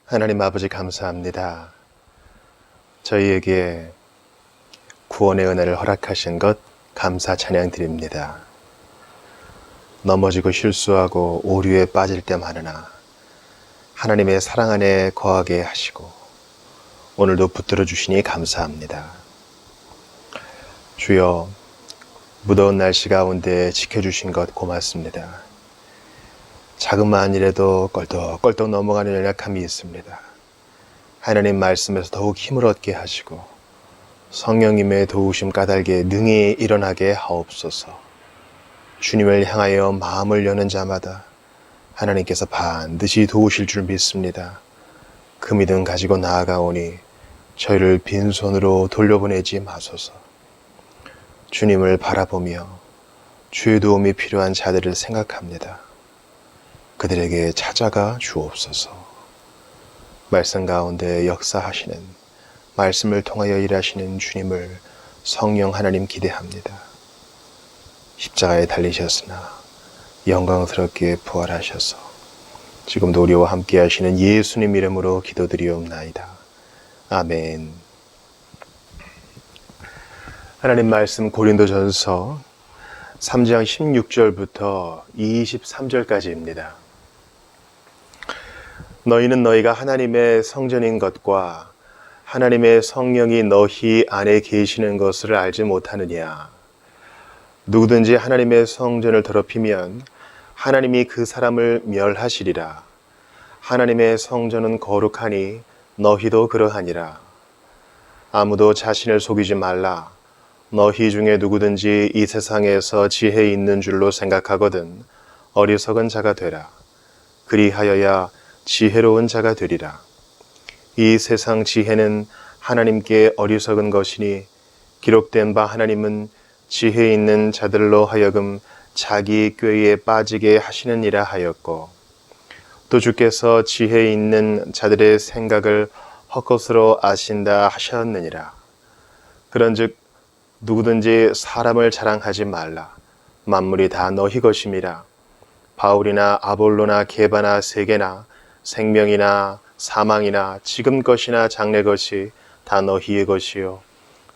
하나님 아버지 감사합니다. 저희에게 구원의 은혜를 허락하신 것 감사 찬양 드립니다. 넘어지고 실수하고 오류에 빠질 때마다 하나님의 사랑 안에 거하게 하시고 오늘도 붙들어 주시니 감사합니다. 주여, 무더운 날씨 가운데 지켜주신 것 고맙습니다. 자그마한 일에도 껄떡껄떡 넘어가는 연약함이 있습니다. 하나님 말씀에서 더욱 힘을 얻게 하시고 성령님의 도우심 까닭에 능히 일어나게 하옵소서. 주님을 향하여 마음을 여는 자마다 하나님께서 반드시 도우실 줄 믿습니다. 그 믿음 가지고 나아가오니 저희를 빈손으로 돌려보내지 마소서. 주님을 바라보며 주의 도움이 필요한 자들을 생각합니다. 그들에게 찾아가 주옵소서. 말씀 가운데 역사하시는, 말씀을 통하여 일하시는 주님을 성령 하나님 기대합니다. 십자가에 달리셨으나 영광스럽게 부활하셔서 지금도 우리와 함께 하시는 예수님 이름으로 기도드리옵나이다. 아멘. 하나님 말씀 고린도전서 3장 16절부터 23절까지입니다. 너희는 너희가 하나님의 성전인 것과 하나님의 성령이 너희 안에 계시는 것을 알지 못하느냐. 누구든지 하나님의 성전을 더럽히면 하나님이 그 사람을 멸하시리라. 하나님의 성전은 거룩하니 너희도 그러하니라. 아무도 자신을 속이지 말라. 너희 중에 누구든지 이 세상에서 지혜 있는 줄로 생각하거든 어리석은 자가 되라. 그리하여야 지혜로운 자가 되리라. 이 세상 지혜는 하나님께 어리석은 것이니 기록된 바 하나님은 지혜 있는 자들로 하여금 자기 꾀에 빠지게 하시느니라 하였고, 또 주께서 지혜 있는 자들의 생각을 헛것으로 아신다 하셨느니라. 그런즉 누구든지 사람을 자랑하지 말라. 만물이 다 너희 것임이라. 바울이나 아볼로나 게바나 세계나 생명이나 사망이나 지금 것이나 장래 것이 다 너희의 것이요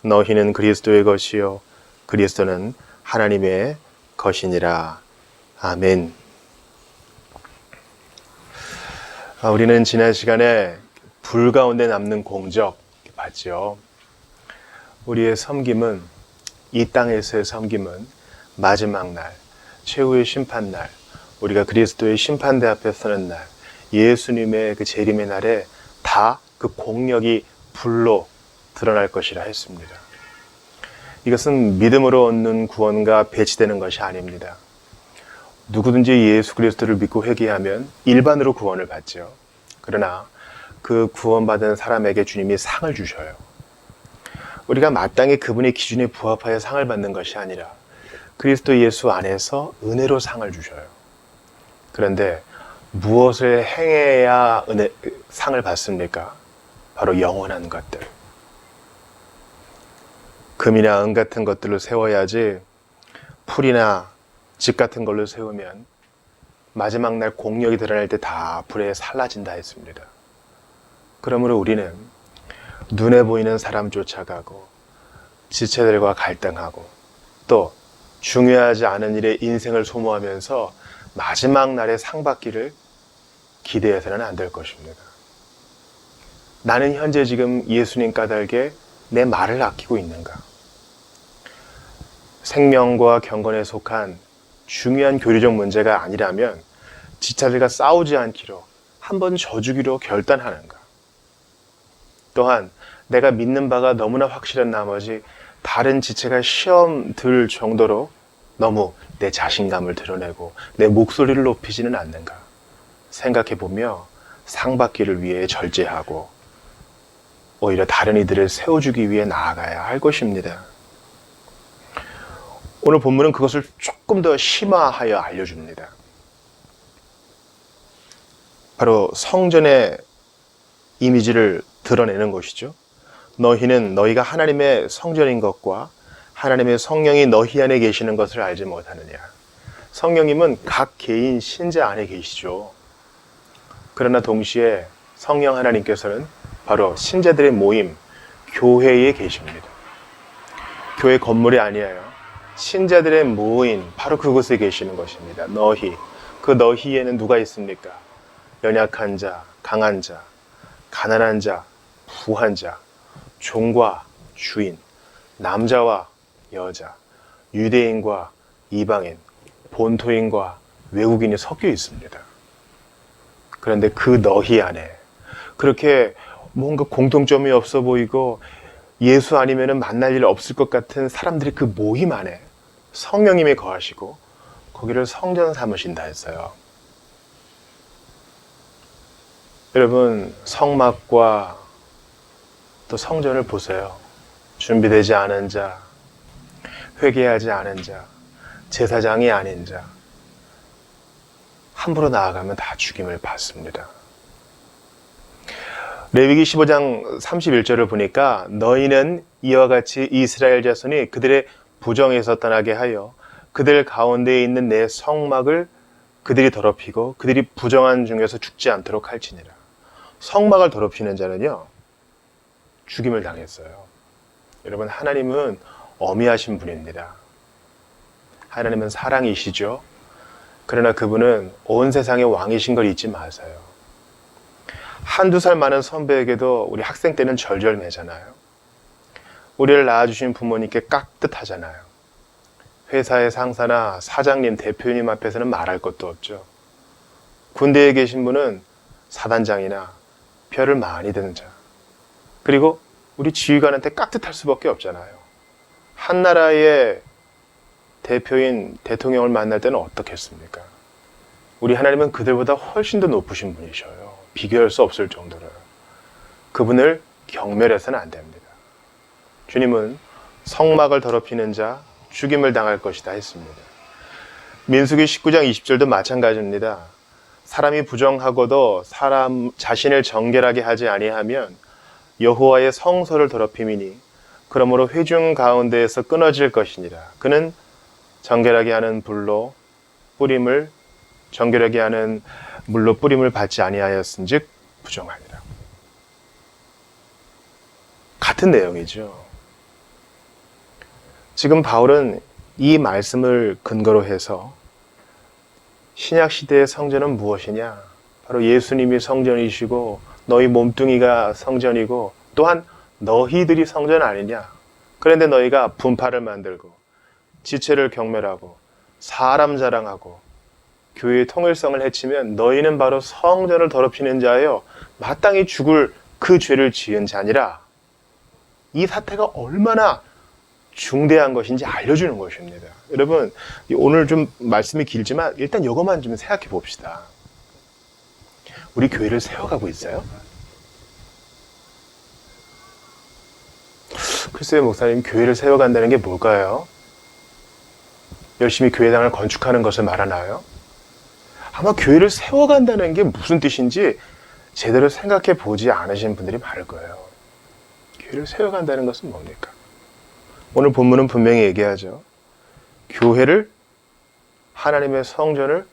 너희는 그리스도의 것이요 그리스도는 하나님의 것이니라. 아멘. 우리는 지난 시간에 불 가운데 남는 공적 봤죠. 우리의 섬김은, 이 땅에서의 섬김은 마지막 날, 최후의 심판날, 우리가 그리스도의 심판대 앞에 서는 날, 예수님의 그 재림의 날에 다 그 공력이 불로 드러날 것이라 했습니다. 이것은 믿음으로 얻는 구원과 배치되는 것이 아닙니다. 누구든지 예수 그리스도를 믿고 회개하면 일반으로 구원을 받죠. 그러나 그 구원받은 사람에게 주님이 상을 주셔요. 우리가 마땅히 그분의 기준에 부합하여 상을 받는 것이 아니라 그리스도 예수 안에서 은혜로 상을 주셔요. 그런데 무엇을 행해야 상을 받습니까? 바로 영원한 것들. 금이나 은 같은 것들을 세워야지 풀이나 집 같은 걸로 세우면 마지막 날 공력이 드러날 때 다 불에 살라진다 했습니다. 그러므로 우리는 눈에 보이는 사람 쫓아가고 지체들과 갈등하고 또 중요하지 않은 일에 인생을 소모하면서 마지막 날에 상 받기를 기대해서는 안 될 것입니다. 나는 현재 지금 예수님 까닭에 내 말을 아끼고 있는가? 생명과 경건에 속한 중요한 교리적 문제가 아니라면 지체들과 싸우지 않기로, 한번 져주기로 결단하는가? 또한 내가 믿는 바가 너무나 확실한 나머지 다른 지체가 시험 들 정도로 너무 내 자신감을 드러내고 내 목소리를 높이지는 않는가 생각해보며 상 받기를 위해 절제하고 오히려 다른 이들을 세워주기 위해 나아가야 할 것입니다. 오늘 본문은 그것을 조금 더 심화하여 알려줍니다. 바로 성전의 이미지를 드러내는 것이죠. 너희는 너희가 하나님의 성전인 것과 하나님의 성령이 너희 안에 계시는 것을 알지 못하느냐. 성령님은 각 개인 신자 안에 계시죠. 그러나 동시에 성령 하나님께서는 바로 신자들의 모임, 교회에 계십니다. 교회 건물이 아니에요. 신자들의 모임, 바로 그곳에 계시는 것입니다. 너희. 그 너희에는 누가 있습니까? 연약한 자, 강한 자, 가난한 자, 부한 자, 종과 주인, 남자와 여자, 유대인과 이방인, 본토인과 외국인이 섞여 있습니다. 그런데 그 너희 안에 그렇게 뭔가 공통점이 없어 보이고 예수 아니면 만날 일 없을 것 같은 사람들이 그 모임 안에 성령님이 거하시고 거기를 성전 삼으신다 했어요. 여러분, 성막과 또 성전을 보세요. 준비되지 않은 자, 회개하지 않은 자, 제사장이 아닌 자, 함부로 나아가면 다 죽임을 받습니다. 레위기 15장 31절을 보니까 너희는 이와 같이 이스라엘 자손이 그들의 부정에서 떠나게 하여 그들 가운데에 있는 내 성막을 그들이 더럽히고 그들이 부정한 중에서 죽지 않도록 할지니라. 성막을 더럽히는 자는요, 죽임을 당했어요. 여러분, 하나님은 어미하신 분입니다. 하나님은 사랑이시죠. 그러나 그분은 온 세상의 왕이신 걸 잊지 마세요. 한두 살 많은 선배에게도 우리 학생 때는 절절매잖아요. 우리를 낳아주신 부모님께 깍듯하잖아요. 회사의 상사나 사장님, 대표님 앞에서는 말할 것도 없죠. 군대에 계신 분은 사단장이나 별을 많이 드는 자. 그리고 우리 지휘관한테 깍듯할 수밖에 없잖아요. 한 나라의 대표인 대통령을 만날 때는 어떻겠습니까? 우리 하나님은 그들보다 훨씬 더 높으신 분이셔요. 비교할 수 없을 정도로. 그분을 경멸해서는 안 됩니다. 주님은 성막을 더럽히는 자, 죽임을 당할 것이다 했습니다. 민수기 19장 20절도 마찬가지입니다. 사람이 부정하고도 사람 자신을 정결하게 하지 아니하면 여호와의 성소를 더럽힘이니 그러므로 회중 가운데에서 끊어질 것이니라. 그는 정결하게 하는 불로 뿌림을 정결하게 하는 물로 뿌림을 받지 아니하였은즉 부정하니라. 같은 내용이죠. 지금 바울은 이 말씀을 근거로 해서 신약 시대의 성전은 무엇이냐? 바로 예수님이 성전이시고 너희 몸뚱이가 성전이고 또한 너희들이 성전 아니냐? 그런데 너희가 분파를 만들고 지체를 경멸하고 사람 자랑하고 교회의 통일성을 해치면 너희는 바로 성전을 더럽히는 자예요. 마땅히 죽을 그 죄를 지은 자니라. 이 사태가 얼마나 중대한 것인지 알려주는 것입니다. 여러분, 오늘 좀 말씀이 길지만 일단 이것만 좀 생각해 봅시다. 우리 교회를 세워가고 있어요? 글쎄요, 목사님, 교회를 세워간다는 게 뭘까요? 열심히 교회당을 건축하는 것을 말하나요? 아마 교회를 세워간다는 게 무슨 뜻인지 제대로 생각해 보지 않으신 분들이 많을 거예요. 교회를 세워간다는 것은 뭡니까? 오늘 본문은 분명히 얘기하죠. 교회를, 하나님의 성전을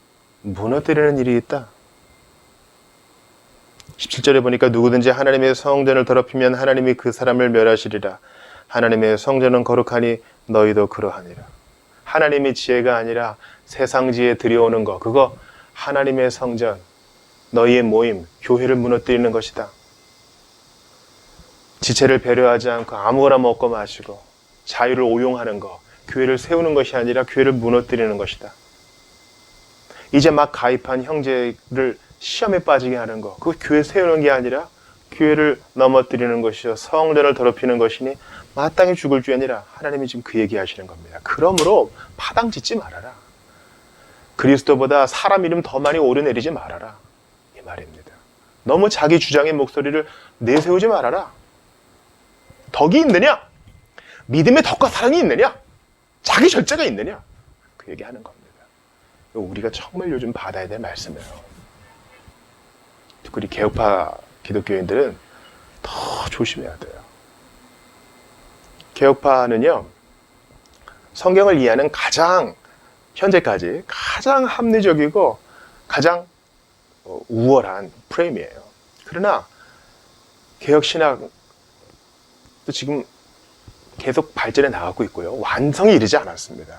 무너뜨리는 일이 있다. 17절에 보니까 누구든지 하나님의 성전을 더럽히면 하나님이 그 사람을 멸하시리라. 하나님의 성전은 거룩하니 너희도 그러하니라. 하나님의 지혜가 아니라 세상 지혜 들여오는 거, 그거 하나님의 성전, 너희의 모임, 교회를 무너뜨리는 것이다. 지체를 배려하지 않고 아무거나 먹고 마시고 자유를 오용하는 거, 교회를 세우는 것이 아니라 교회를 무너뜨리는 것이다. 이제 막 가입한 형제를 시험에 빠지게 하는 거, 그거 교회 세우는 게 아니라 교회를 넘어뜨리는 것이요 성전을 더럽히는 것이니 마땅히 죽을 죄니라. 하나님이 지금 그 얘기하시는 겁니다. 그러므로 파당 짓지 말아라. 그리스도보다 사람 이름 더 많이 오르내리지 말아라. 이 말입니다. 너무 자기 주장의 목소리를 내세우지 말아라. 덕이 있느냐? 믿음의 덕과 사랑이 있느냐? 자기 절제가 있느냐? 그 얘기하는 겁니다. 우리가 정말 요즘 받아야 될 말씀이에요. 특히 개혁파 기독교인들은 더 조심해야 돼요. 개혁파는요, 성경을 이해하는 현재까지 가장 합리적이고 가장 우월한 프레임이에요. 그러나 개혁신학도 지금 계속 발전해 나가고 있고요. 완성이 이르지 않았습니다.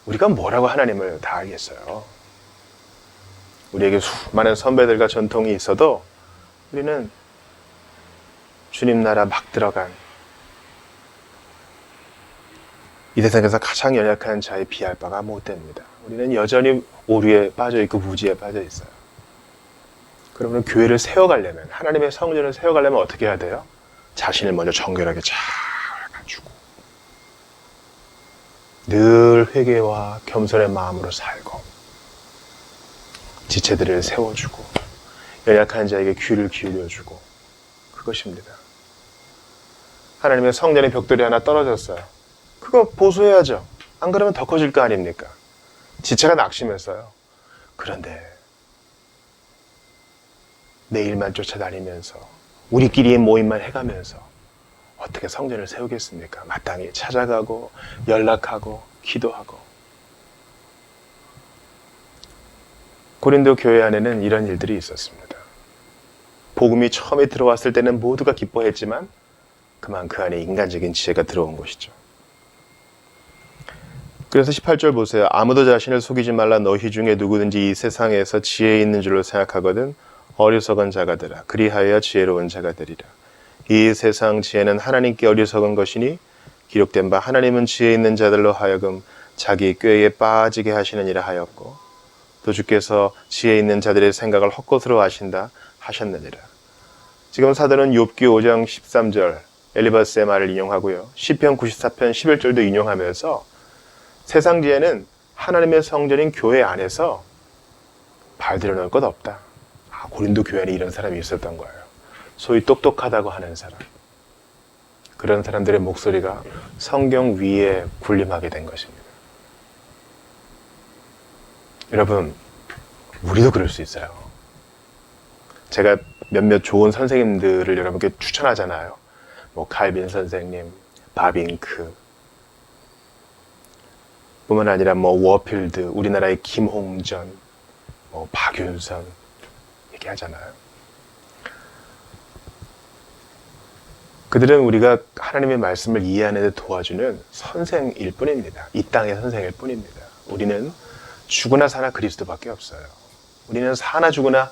우리가 뭐라고 하나님을 다 알겠어요. 우리에게 수많은 선배들과 전통이 있어도 우리는 주님 나라 막 들어간 이 세상에서 가장 연약한 자에 비할 바가 못 됩니다. 우리는 여전히 오류에 빠져 있고 무지에 빠져 있어요. 그러면 교회를 세워가려면, 하나님의 성전을 세워가려면 어떻게 해야 돼요? 자신을 먼저 정결하게 잘 갖추고 늘 회개와 겸손의 마음으로 살고 지체들을 세워주고 연약한 자에게 귀를 기울여주고, 그것입니다. 하나님의 성전의 벽돌이 하나 떨어졌어요. 그거 보수해야죠. 안 그러면 더 커질 거 아닙니까? 지체가 낙심했어요. 그런데 내일만 쫓아다니면서 우리끼리의 모임만 해가면서 어떻게 성전을 세우겠습니까? 마땅히 찾아가고 연락하고 기도하고. 고린도 교회 안에는 이런 일들이 있었습니다. 복음이 처음에 들어왔을 때는 모두가 기뻐했지만 그만 그 안에 인간적인 지혜가 들어온 것이죠. 그래서 18절 보세요. 아무도 자신을 속이지 말라. 너희 중에 누구든지 이 세상에서 지혜 있는 줄로 생각하거든 어리석은 자가 되라. 그리하여 지혜로운 자가 되리라. 이 세상 지혜는 하나님께 어리석은 것이니 기록된 바 하나님은 지혜 있는 자들로 하여금 자기 꾀에 빠지게 하시느니라 하였고, 또 주께서 지혜 있는 자들의 생각을 헛것으로 하셨느니라. 지금 사도는 욥기 5장 13절 엘리바스의 말을 인용하고요. 시편 94편 11절도 인용하면서 세상 지혜는 하나님의 성전인 교회 안에서 발들여 놓을 것 없다. 고린도 교회 안에 이런 사람이 있었던 거예요. 소위 똑똑하다고 하는 사람. 그런 사람들의 목소리가 성경 위에 군림하게 된 것입니다. 여러분, 우리도 그럴 수 있어요. 제가 몇몇 좋은 선생님들을 여러분께 추천하잖아요. 칼빈 선생님, 바빙크 뿐만 아니라 워필드, 우리나라의 김홍전, 박윤선 얘기하잖아요. 그들은 우리가 하나님의 말씀을 이해하는 데 도와주는 선생일 뿐입니다. 이 땅의 선생일 뿐입니다. 우리는 죽으나 사나 그리스도밖에 없어요. 우리는 사나 죽으나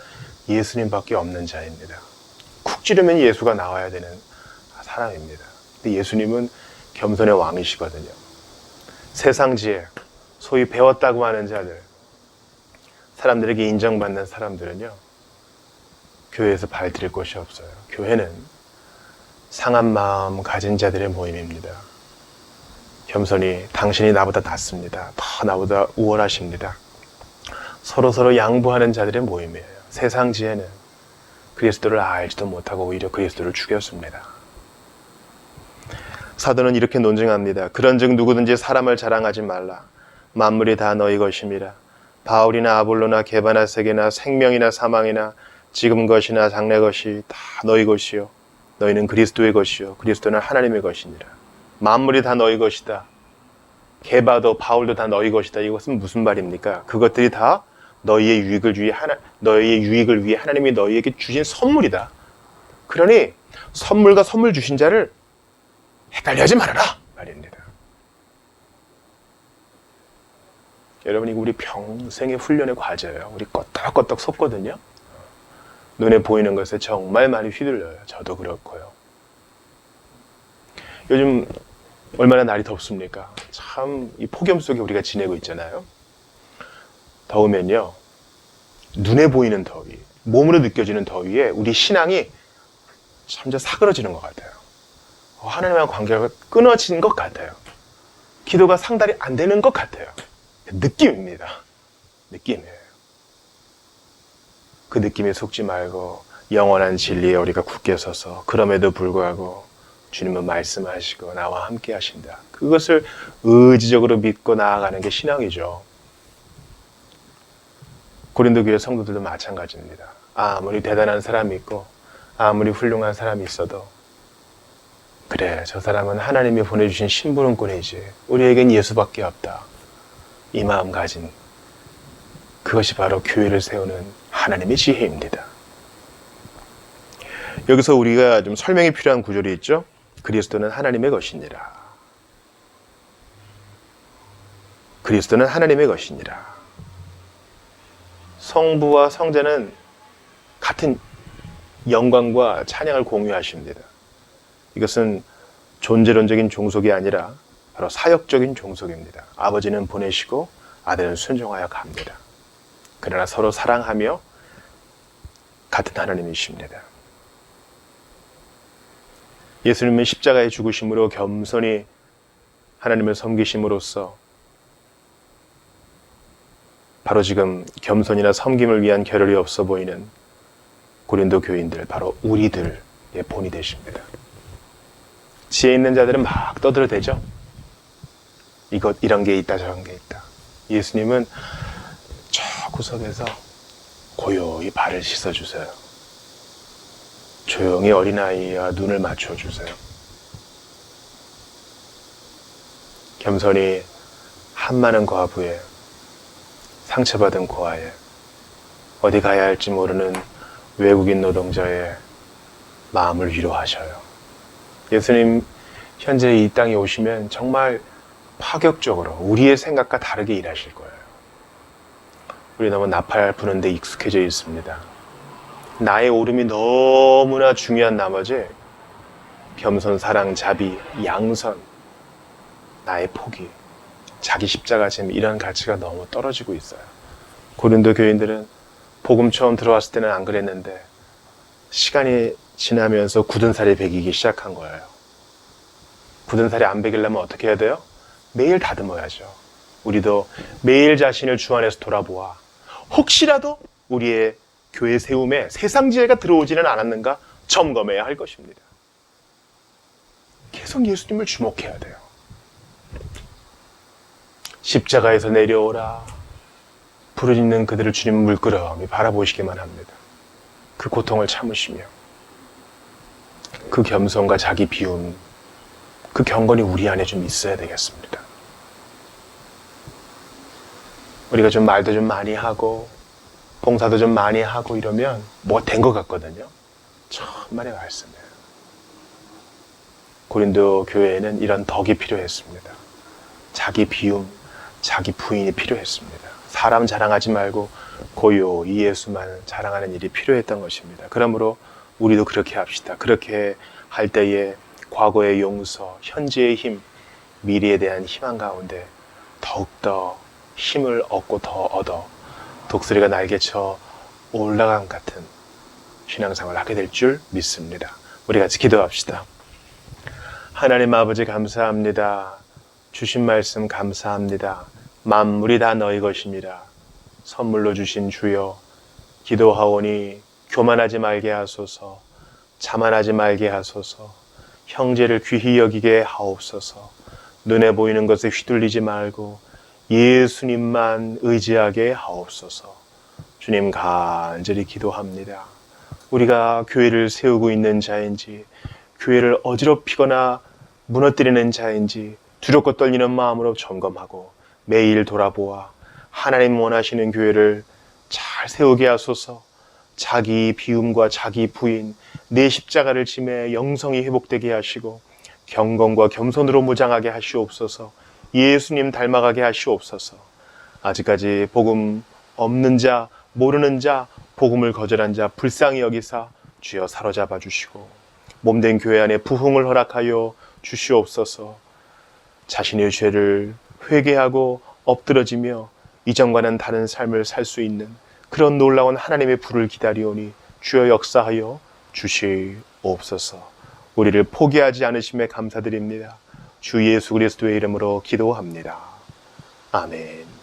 예수님밖에 없는 자입니다. 쿡 찌르면 예수가 나와야 되는 사람입니다. 근데 예수님은 겸손의 왕이시거든요. 세상 지혜, 소위 배웠다고 하는 자들, 사람들에게 인정받는 사람들은요, 교회에서 발들일 곳이 없어요. 교회는 상한 마음 가진 자들의 모임입니다. 겸손히 당신이 나보다 낫습니다. 더 나보다 우월하십니다. 서로 양보하는 자들의 모임이에요. 세상 지혜는 그리스도를 알지도 못하고 오히려 그리스도를 죽였습니다. 사도는 이렇게 논증합니다. 그런즉 누구든지 사람을 자랑하지 말라. 만물이 다 너희 것임이라. 바울이나 아볼로나 게바나 세게나 생명이나 사망이나 지금 것이나 장래 것이 다 너희 것이요 너희는 그리스도의 것이요 그리스도는 하나님의 것이니라. 만물이 다 너희 것이다. 게바도 바울도 다 너희 것이다. 이것은 무슨 말입니까? 그것들이 다 너희의 유익을 위해 하나님이 너희에게 주신 선물이다. 그러니 선물과 선물 주신 자를 헷갈려하지 말아라 말입니다. 여러분, 이거 우리 평생의 훈련의 과제예요. 우리 껐덕껐덕 속거든요. 눈에 보이는 것에 정말 많이 휘둘려요. 저도 그렇고요. 요즘 얼마나 날이 덥습니까? 참 이 폭염 속에 우리가 지내고 있잖아요. 더우면요, 눈에 보이는 더위, 몸으로 느껴지는 더위에 우리 신앙이 점점 사그러지는 것 같아요. 하나님과의 관계가 끊어진 것 같아요. 기도가 상달이 안 되는 것 같아요. 느낌입니다. 느낌이에요. 그 느낌에 속지 말고 영원한 진리에 우리가 굳게 서서 그럼에도 불구하고 주님은 말씀하시고 나와 함께 하신다. 그것을 의지적으로 믿고 나아가는 게 신앙이죠. 고린도 교회 성도들도 마찬가지입니다. 아무리 대단한 사람이 있고 아무리 훌륭한 사람이 있어도 그래, 저 사람은 하나님이 보내주신 심부름꾼이지 우리에겐 예수밖에 없다. 이 마음 가진 그것이 바로 교회를 세우는 하나님의 지혜입니다. 여기서 우리가 좀 설명이 필요한 구절이 있죠. 그리스도는 하나님의 것이니라. 그리스도는 하나님의 것이니라. 성부와 성자는 같은 영광과 찬양을 공유하십니다. 이것은 존재론적인 종속이 아니라 바로 사역적인 종속입니다. 아버지는 보내시고 아들은 순종하여 갑니다. 그러나 서로 사랑하며 같은 하나님이십니다. 예수님은 십자가의 죽으심으로 겸손히 하나님을 섬기심으로써 바로 지금 겸손이나 섬김을 위한 겨를이 없어 보이는 고린도 교인들, 바로 우리들의 본이 되십니다. 지혜 있는 자들은 막 떠들어대죠. 이런 게 있다, 저런 게 있다. 예수님은 저 구석에서 고요히 발을 씻어주세요. 조용히 어린아이와 눈을 맞춰주세요. 겸손히 한많은 과부에, 상처받은 고아에, 어디 가야 할지 모르는 외국인 노동자의 마음을 위로하셔요. 예수님 현재 이 땅에 오시면 정말 파격적으로 우리의 생각과 다르게 일하실 거예요. 우리 너무 나팔 부는데 익숙해져 있습니다. 나의 오름이 너무나 중요한 나머지 겸손, 사랑, 자비, 양선, 나의 포기, 자기 십자가 짐, 이런 가치가 너무 떨어지고 있어요. 고린도 교인들은 복음 처음 들어왔을 때는 안 그랬는데 시간이 지나면서 굳은 살이 배기기 시작한 거예요. 굳은 살이 안 배기려면 어떻게 해야 돼요? 매일 다듬어야죠. 우리도 매일 자신을 주 안에서 돌아보아 혹시라도 우리의 교회 세움에 세상 지혜가 들어오지는 않았는가 점검해야 할 것입니다. 계속 예수님을 주목해야 돼요. 십자가에서 내려오라. 부르짖는 그들을 주님은 물끄러미 바라보시기만 합니다. 그 고통을 참으시며 그 겸손과 자기 비움, 그 경건이 우리 안에 좀 있어야 되겠습니다. 우리가 좀 말도 좀 많이 하고 봉사도 좀 많이 하고 이러면 뭐가 된 것 같거든요. 천만의 말씀이에요. 고린도 교회에는 이런 덕이 필요했습니다. 자기 비움, 자기 부인이 필요했습니다. 사람 자랑하지 말고 고요히 예수만 자랑하는 일이 필요했던 것입니다. 그러므로 우리도 그렇게 합시다. 그렇게 할 때에 과거의 용서, 현재의 힘, 미래에 대한 희망 가운데 더욱더 힘을 얻고 더 얻어 독수리가 날개쳐 올라감 같은 신앙생활을 하게 될 줄 믿습니다. 우리 같이 기도합시다. 하나님 아버지 감사합니다. 주신 말씀 감사합니다. 만물이 다 너희 것입니다. 선물로 주신 주여, 기도하오니 교만하지 말게 하소서, 자만하지 말게 하소서, 형제를 귀히 여기게 하옵소서, 눈에 보이는 것에 휘둘리지 말고 예수님만 의지하게 하옵소서. 주님 간절히 기도합니다. 우리가 교회를 세우고 있는 자인지, 교회를 어지럽히거나 무너뜨리는 자인지 두렵고 떨리는 마음으로 점검하고 매일 돌아보아 하나님 원하시는 교회를 잘 세우게 하소서. 자기 비움과 자기 부인, 내 십자가를 짐에 영성이 회복되게 하시고 경건과 겸손으로 무장하게 하시옵소서. 예수님 닮아가게 하시옵소서. 아직까지 복음 없는 자, 모르는 자, 복음을 거절한 자 불쌍히 여기사 주여 사로잡아 주시고 몸된 교회 안에 부흥을 허락하여 주시옵소서. 자신의 죄를 회개하고 엎드러지며 이전과는 다른 삶을 살 수 있는 그런 놀라운 하나님의 불을 기다리오니 주여 역사하여 주시옵소서. 우리를 포기하지 않으심에 감사드립니다. 주 예수 그리스도의 이름으로 기도합니다. 아멘.